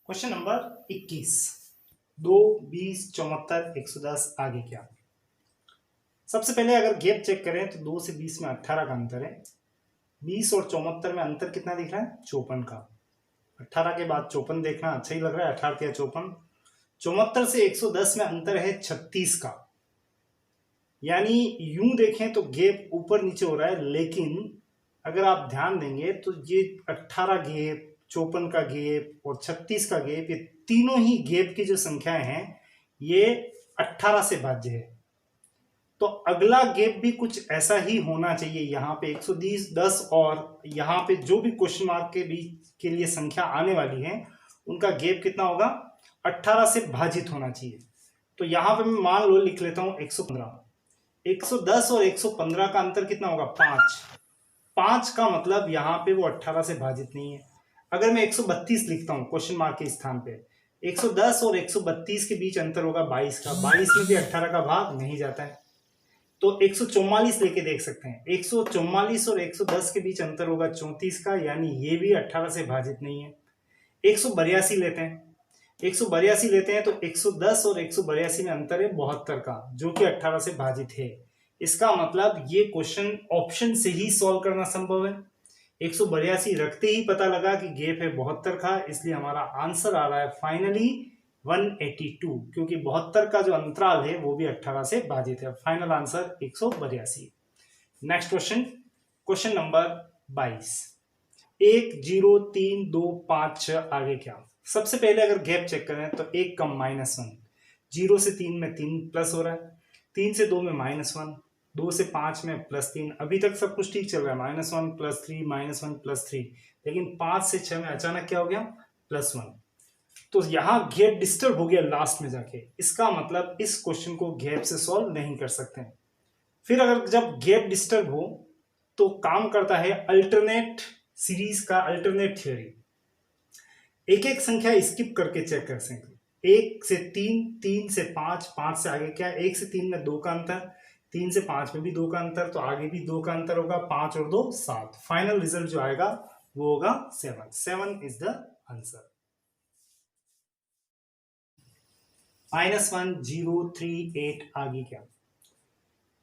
Question number 21। 2, 20, 74, 110 आगे क्या। सबसे पहले अगर गैप चेक करें तो 2 से 20 में 18 का अंतर है। 20 और 74 में अंतर कितना दिख रहा है? 54 का। 18 के बाद 54 देखना अच्छा ही लग रहा है। 18 के 54। 74 से 110 में अंतर है 36 का। यानी यूं देखें तो गैप ऊपर नीचे हो रहा है, लेकिन अगर आप ध्यान देंगे तो ये 18 गैप, 54 का गैप और 36 का गैप, ये तीनों ही गैप की जो संख्याएं हैं ये 18 से भाज्य है। तो अगला गैप भी कुछ ऐसा ही होना चाहिए। यहाँ पे 110 और यहाँ पे जो भी क्वेश्चन मार्क के बीच के लिए संख्या आने वाली है उनका गैप कितना होगा? 18 से भाजित होना चाहिए। तो यहाँ पे मैं मान लो लिख लेता हूं 115। 110 और 115 का अंतर कितना होगा? 5। 5 का मतलब यहाँ पे वो 18 से भाजित नहीं है। अगर मैं 132 लिखता हूँ क्वेश्चन मार्क के स्थान पे, 110 और 132 के बीच अंतर होगा 22 का। 22 में भी 18 का भाग नहीं जाता है, तो 144 लेके देख सकते हैं। 144 और 110 के बीच अंतर होगा 34 का, यानी ये भी 18 से भाजित नहीं है। 182 लेते हैं। 182 लेते हैं तो 110 और 182 में अंतर है 72 का, जो कि 18 से भाजित है। इसका मतलब ये क्वेश्चन ऑप्शन से ही सॉल्व करना संभव है। 182 रखते ही पता लगा कि गैप है 72 का, इसलिए हमारा आंसर आ रहा है फाइनली 182, क्योंकि 72 का जो अंतराल है वो भी 18 से भाजित है। Final answer 182। Next question, question number 22। 1, 0, 3, 2, 5, 6 आगे क्या। सबसे पहले अगर गैप चेक करें तो 1 का -1, 0 से 3 में 3 प्लस हो रहा है, 3 से 2 में -1, 2 से 5 में +3। अभी तक सब कुछ ठीक चल रहा है, -1 +3 -1 +3, लेकिन 5 से 6 में अचानक क्या हो गया? +1। तो यहां गैप डिस्टर्ब हो गया लास्ट में जाके। इसका मतलब इस क्वेश्चन को गैप से सॉल्व नहीं कर सकते। फिर अगर जब गैप डिस्टर्ब हो तो काम करता है अल्टरनेट सीरीज का अल्टरनेट थ्योरी। एक एक संख्या स्किप करके चेक कर सकते। 1 से 3, 3 से 5, 5 से आगे क्या? 1 से 3 में 2 का अंतर, 3 से 5 में भी 2 का अंतर, तो आगे भी 2 का अंतर होगा। 5 और 2 7। फाइनल रिजल्ट जो आएगा वो होगा 7। 7 इज द आंसर। -1, 0, 3, 8 आगे क्या।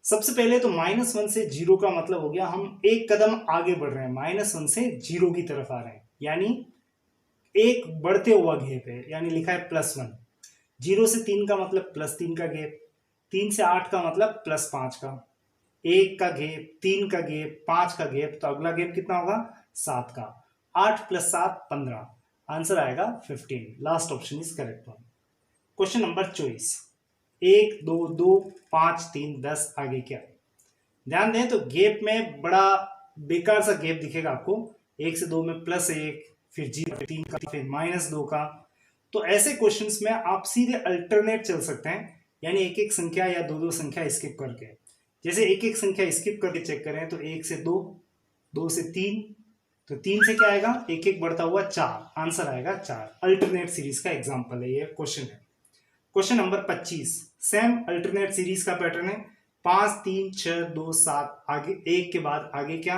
सबसे पहले तो -1 से 0 का मतलब हो गया हम एक कदम आगे बढ़ रहे हैं, -1 से 0 की तरफ आ रहे हैं, यानी एक बढ़ते हुआ गैप है, यानी लिखा है +1। 0 से 3 का मतलब +3 का गैप, 3 से 8 का मतलब +5 का, 1 का गैप, 3 का गैप, 5 का गैप, तो अगला गैप कितना होगा? 7 का। 8 + 7 15, आंसर आएगा 15। Last option is correct one. Question number 24। 1, 2, 2, 5, 3, 10 आगे क्या। ध्यान दें तो गैप में बड़ा बेकार सा गैप दिखेगा आपको। 1 से 2 में +1, फिर 0, 3 का, फिर -2 का। तो ऐसे क्वेश्चंस में आप सीधे अल्टरनेट चल सकते हैं, यानी एक एक संख्या या दो दो संख्या स्किप करके। जैसे एक एक संख्या स्किप करके चेक करें तो 1 से 2, 2 से 3, तो 3 से क्या आएगा? एक एक बढ़ता हुआ 4, आंसर आएगा 4। अल्टरनेट सीरीज का एग्जाम्पल है ये क्वेश्चन है। Question number 25। Same alternate series का पैटर्न है। 5, 3, 6, 2, 7 आगे, 1 के बाद आगे क्या।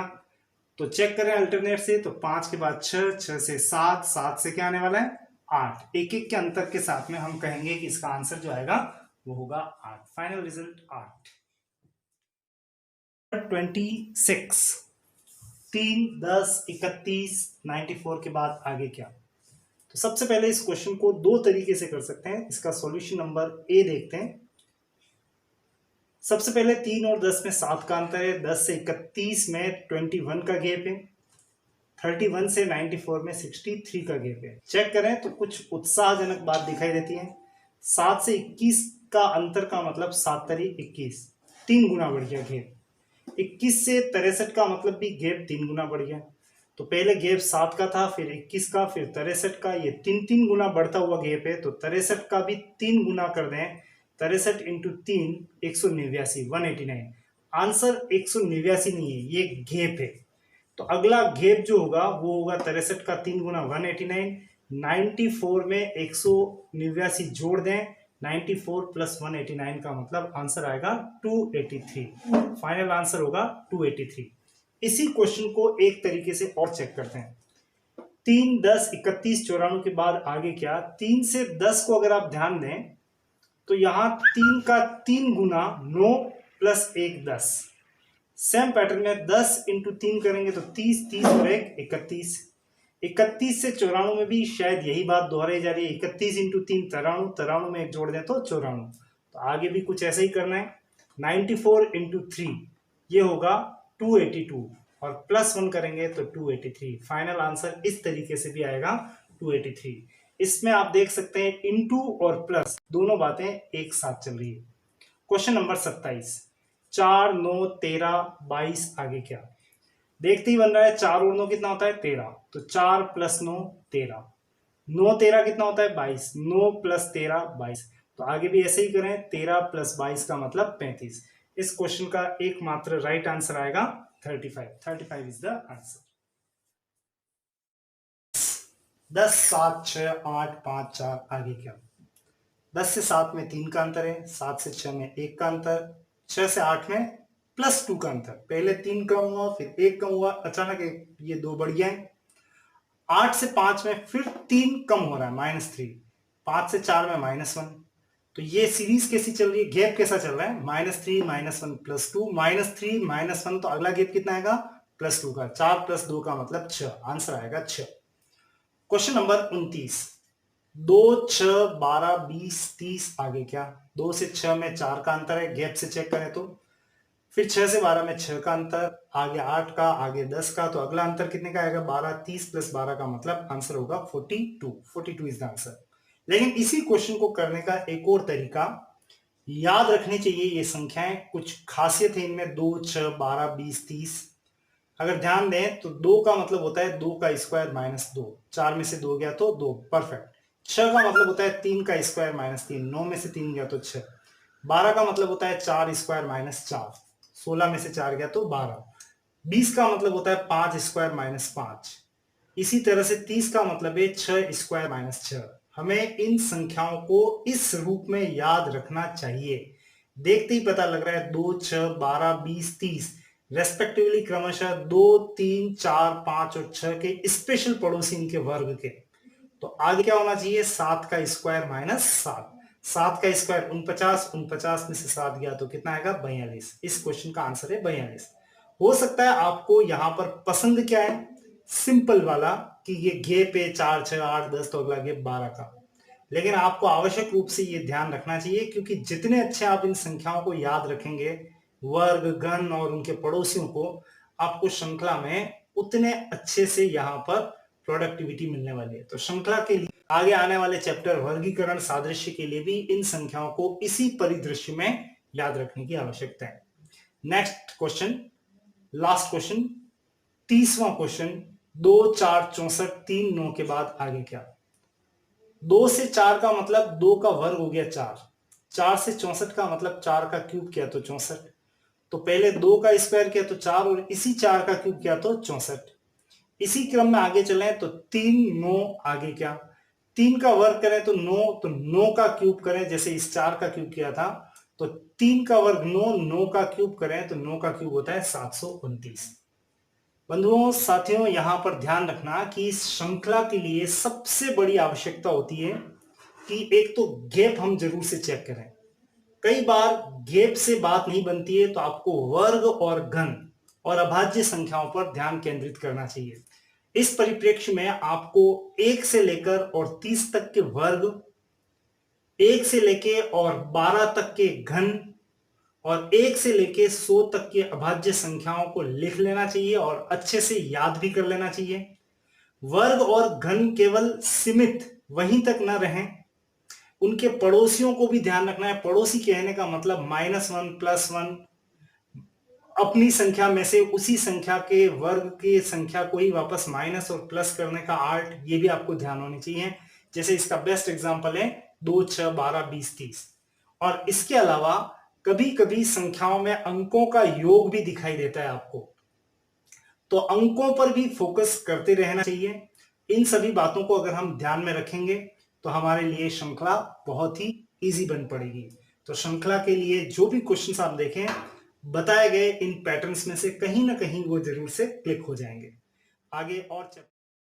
तो चेक करें अल्टरनेट से, तो 5 के बाद 6, 6 से 7, 7 से क्या आने वाला है? 8। एक एक के अंतर के साथ में हम कहेंगे कि इसका आंसर जो आएगा वो होगा 8। Final result 8। 26। 3, 10, 31, 94 के बाद आगे क्या। तो सबसे पहले इस क्वेश्चन को दो तरीके से कर सकते हैं। इसका सॉल्यूशन नंबर ए देखते हैं। सबसे पहले 3 और 10 में 7 का अंतर है, 10 से 31 में 21 का गैप है, 31 से 94 में 63 का गैप है। चेक करें तो कुछ उत्साहजनक बात दिखाई देती है। 7 से 21 का अंतर का मतलब 7 तरी 21, 3 गुना बढ़ गया गैप। 21 से 63 का मतलब भी गैप 3 गुना बढ़ गया। तो पहले गैप 7 का था, फिर 21 का, फिर 63 का, ये 3 गुना बढ़ता हुआ गैप है। तो 63 का भी 3 गुना कर दें, 63 इंटू 3 189, 189। आंसर 189 नहीं है, ये गैप है। तो अगला गैप जो होगा वो होगा 63 का 3 गुना 189। 94 में 189 जोड़ दें, 94 + 189 का मतलब आंसर आएगा 283। फाइनल आंसर होगा 283। इसी क्वेश्चन को एक तरीके से और चेक करते हैं। 3, 10, 31, 94 के बाद आगे क्या, 3 से 10 को अगर आप ध्यान दें तो यहां 3 का 3 गुना 9 प्लस 1 10। सेम पैटर्न में 10 इंटू 3 करेंगे तो 30, 30 और 1 31। 31 से 94 में भी शायद यही बात दोहराई जा रही है। 31 इंटू 3 93, 93 में एक जोड़ दें तो 94। तो आगे भी कुछ ऐसा ही करना है। 94 इंटू 3 ये होगा 282 और प्लस 1 करेंगे तो 283। फाइनल आंसर इस तरीके से भी आएगा 283। इसमें आप देख सकते हैं इंटू और प्लस दोनों बातें एक साथ चल रही है। क्वेश्चन नंबर 27, 4, 9, 13, 22 आगे क्या, देखते ही बन रहा है। 4 और 9 कितना होता है 13, तो 4 प्लस 9 13, 9 13 कितना होता है 22, 9 प्लस 13 22। तो आगे भी ऐसे ही करें, 13 प्लस 22 का मतलब 35। इस क्वेश्चन का एकमात्र राइट आंसर आएगा 35। 35 इज द आंसर। 10, 7, 6, 8, 5, 4 आगे क्या, 10 से 7 में 3 का अंतर है, 7 से 6 में 1 का अंतर, 6 से 8 में प्लस 2 का अंतर। पहले 3 कम हुआ फिर 1 कम हुआ, अचानक ये 2 बढ़ गया है। 8 से 5 में फिर 3 कम हो रहा है -3, 5 से 4 में -1। तो ये सीरीज कैसी चल रही है, गैप कैसा चल रहा है, -3 -1 +2, -3 -1, तो अगला गैप कितना आएगा +2 का। 4 + 2 का मतलब 6, आंसर आएगा 6। क्वेश्चन नंबर 29, 2, 6, 12, 20, 30 आगे क्या, 2 से 6 में 4 का अंतर है, गैप से चेक करें तो। फिर 6 से 12 में 6 का अंतर, आगे 8 का, आगे 10 का, तो अगला अंतर कितने का आएगा 12, 30 + 12 का मतलब आंसर होगा 42। 42 इज द आंसर। लेकिन इसी क्वेश्चन को करने का एक और तरीका, याद रखनी चाहिए ये संख्याएं, कुछ खासियत है इनमें। 2, 6, 12, 20, 30 अगर ध्यान दें तो 2 का मतलब होता है 2 का स्क्वायर -2, 4 में से 2 गया तो 2, परफेक्ट। 6 का मतलब होता है 3 का स्क्वायर -3, 9 में से 3 गया तो 6। 12 का मतलब होता है 4 स्क्वायर -4, 16 में से 4 गया तो 12। 20 का मतलब होता है 5 स्क्वायर -5। इसी तरह से 30 का मतलब है 6 स्क्वायर -6। हमें इन संख्याओं को इस रूप में याद रखना चाहिए। देखते ही पता लग रहा है 2, 6, 12, 20, 30 रेस्पेक्टिवली क्रमशः 2, 3, 4, 5 और 6 के स्पेशल पड़ोसी इनके वर्ग के। तो आगे क्या होना चाहिए, 7 का स्क्वायर -7। 7 का स्क्वायर 49, 49 में से 7 गया तो कितना आएगा 42। इस क्वेश्चन का आंसर है 42। हो सकता है आपको यहां पर पसंद क्या है, सिंपल वाला कि ये गैप है 4, 6, 8, 10, तो अगला गैप 12 का। लेकिन आपको आवश्यक रूप से ये ध्यान रखना चाहिए, क्योंकि जितने अच्छे आप इन संख्याओं को याद रखेंगे, वर्ग, घन और उनके पड़ोसियों को, आपको श्रृंखला में उतने अच्छे से यहाँ पर प्रोडक्टिविटी मिलने वाली है। तो श्रृंखला के लिए आगे आने वाले चैप्टर वर्गीकरण, सादृश्य के लिए भी इन संख्याओं को इसी परिदृश्य में याद रखने की आवश्यकता है। नेक्स्ट क्वेश्चन, लास्ट क्वेश्चन, 30वां क्वेश्चन, 2, 4, 64, 3, 9 के बाद आगे क्या। 2 से 4 का मतलब 2 का वर्ग हो गया 4, 4 से 64 का मतलब 4 का क्यूब किया तो 64। तो पहले 2 का स्क्वायर किया तो 4 और इसी 4 का क्यूब किया तो 64। इसी क्रम में आगे चले तो 3, 9 आगे क्या, 3 का वर्ग करें तो 9, तो 9 का क्यूब करें, जैसे इस 4 का क्यूब किया था तो 3 का वर्ग 9, 9 का क्यूब करें तो 9 का क्यूब होता है 729। बंधुओं साथियों, यहां पर ध्यान रखना कि इस श्रृंखला के लिए सबसे बड़ी आवश्यकता होती है कि एक तो गैप हम जरूर से चेक करें। कई बार गैप से बात नहीं बनती है, तो आपको वर्ग और घन और अभाज्य संख्याओं पर ध्यान केंद्रित करना चाहिए। इस परिप्रेक्ष्य में आपको 1 से लेकर और 30 तक के वर्ग, 1 से लेके और 12 तक के घन और 1 से लेके 100 तक के अभाज्य संख्याओं को लिख लेना चाहिए और अच्छे से याद भी कर लेना चाहिए। वर्ग और घन केवल सीमित वहीं तक न रहें, उनके पड़ोसियों को भी ध्यान रखना है। पड़ोसी कहने का मतलब -1, +1, अपनी संख्या में से उसी संख्या के वर्ग की संख्या को ही वापस माइनस और प्लस करने का आर्ट, ये भी आपको ध्यान होनी चाहिए। जैसे इसका बेस्ट एग्जांपल है 2, 6, 12, 20, 30। और इसके अलावा कभी कभी संख्याओं में अंकों का योग भी दिखाई देता है आपको, तो अंकों पर भी फोकस करते रहना चाहिए। इन सभी बातों को अगर हम ध्यान में रखेंगे तो हमारे लिए श्रृंखला बहुत ही इजी बन पड़ेगी। तो श्रृंखला के लिए जो भी क्वेश्चंस आप देखें, बताए गए इन पैटर्न्स में से कहीं ना कहीं वो जरूर से क्लिक हो जाएंगे। आगे और